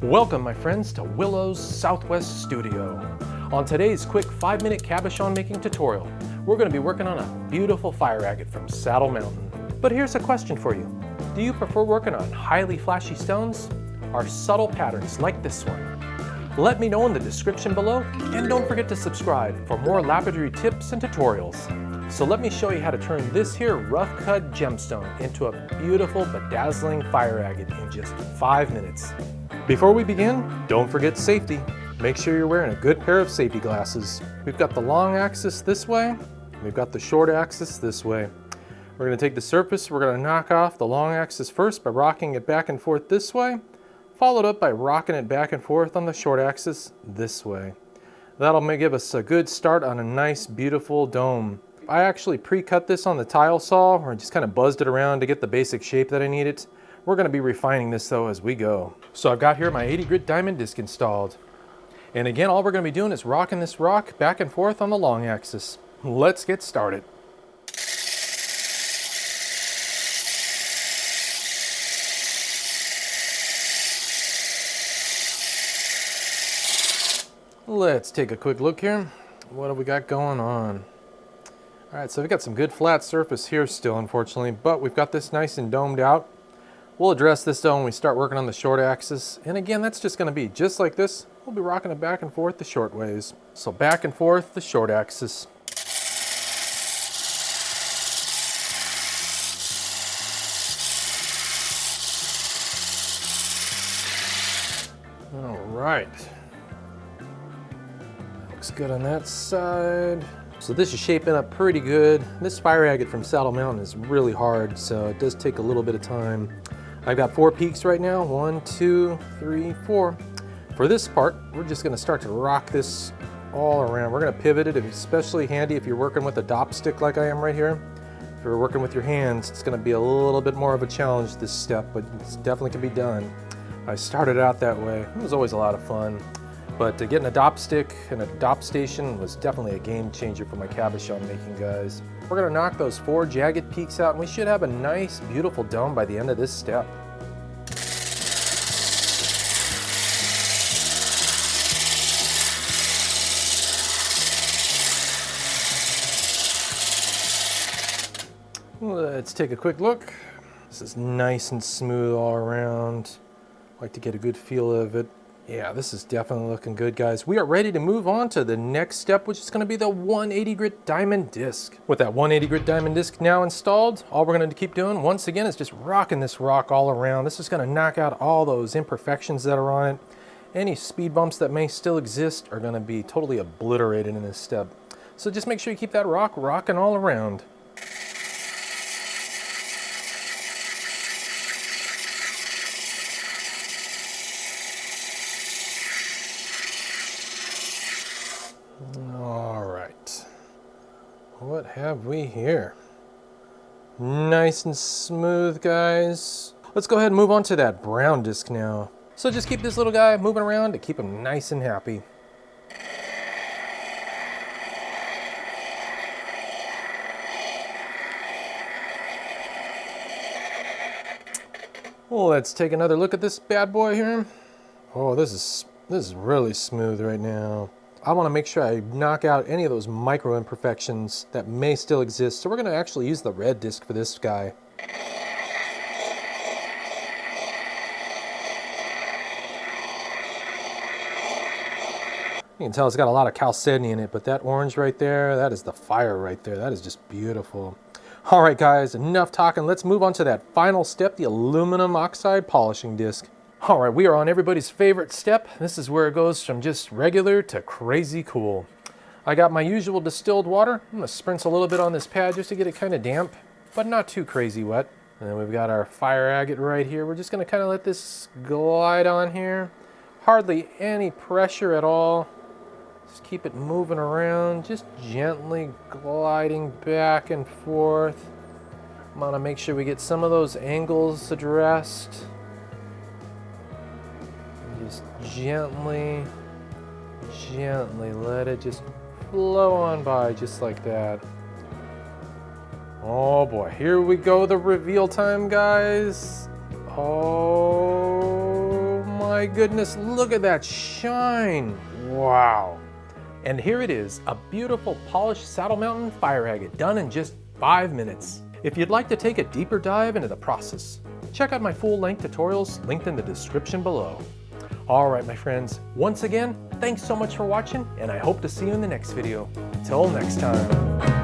Welcome, my friends, to Willow's Southwest Studio. On today's quick 5-minute cabochon making tutorial, we're going to be working on a beautiful fire agate from Saddle Mountain. But here's a question for you. Do you prefer working on highly flashy stones or subtle patterns like this one? Let me know in the description below, and don't forget to subscribe for more lapidary tips and tutorials. So let me show you how to turn this here rough cut gemstone into a beautiful bedazzling fire agate in just 5 minutes. Before we begin, don't forget safety. Make sure you're wearing a good pair of safety glasses. We've got the long axis this way, we've got the short axis this way. We're going to take the surface, we're going to knock off the long axis first by rocking it back and forth this way, followed up by rocking it back and forth on the short axis this way. That'll give us a good start on a nice, beautiful dome. I actually pre-cut this on the tile saw, or just kind of buzzed it around to get the basic shape that I needed. We're going to be refining this though as we go. So I've got here my 80 grit diamond disc installed. And again, all we're going to be doing is rocking this rock back and forth on the long axis. Let's get started. Let's take a quick look here. What have we got going on? All right, so we've got some good flat surface here still, unfortunately, but we've got this nice and domed out. We'll address this though when we start working on the short axis. And again, that's just going to be just like this. We'll be rocking it back and forth the short ways. So back and forth the short axis. All right. Looks good on that side. So this is shaping up pretty good. This fire agate from Saddle Mountain is really hard, so it does take a little bit of time. I've got 4 peaks right now, 1, 2, 3, 4. For this part, we're just gonna start to rock this all around. We're gonna pivot it, especially handy if you're working with a dop stick like I am right here. If you're working with your hands, it's gonna be a little bit more of a challenge this step, but it definitely can be done. I started out that way. It was always a lot of fun. But getting a dop stick and a dop station was definitely a game changer for my cabochon making, guys. We're gonna knock those 4 jagged peaks out and we should have a nice, beautiful dome by the end of this step. Let's take a quick look. This is nice and smooth all around. I like to get a good feel of it. Yeah, this is definitely looking good, guys. We are ready to move on to the next step, which is going to be the 180 grit diamond disc. With that 180 grit diamond disc now installed, all we're going to keep doing once again is just rocking this rock all around. This is going to knock out all those imperfections that are on it. Any speed bumps that may still exist are going to be totally obliterated in this step. So just make sure you keep that rock rocking all around. What have we here? Nice and smooth, guys. Let's go ahead and move on to that brown disc now. So just keep this little guy moving around to keep him nice and happy. Let's take another look at this bad boy here. Oh, this is really smooth right now. I want to make sure I knock out any of those micro imperfections that may still exist. So we're going to actually use the red disc for this guy. You can tell it's got a lot of chalcedony in it, but that orange right there, that is the fire right there. That is just beautiful. All right, guys, enough talking. Let's move on to that final step, the aluminum oxide polishing disc. All right, we are on everybody's favorite step. This is where it goes from just regular to crazy cool. I got my usual distilled water. I'm gonna spritz a little bit on this pad just to get it kind of damp, but not too crazy wet. And then we've got our fire agate right here. We're just gonna kind of let this glide on here. Hardly any pressure at all. Just keep it moving around, just gently gliding back and forth. I'm gonna make sure we get some of those angles addressed. Just gently let it just flow on by just like that. Oh boy, here we go, the reveal time, guys. Oh my my goodness, look at that shine. Wow. And here it is, a beautiful polished Saddle Mountain fire agate done in just 5 minutes. If you'd like to take a deeper dive into the process, check out my full-length tutorials linked in the description below. All right, my friends, once again, thanks so much for watching, and I hope to see you in the next video. Till next time.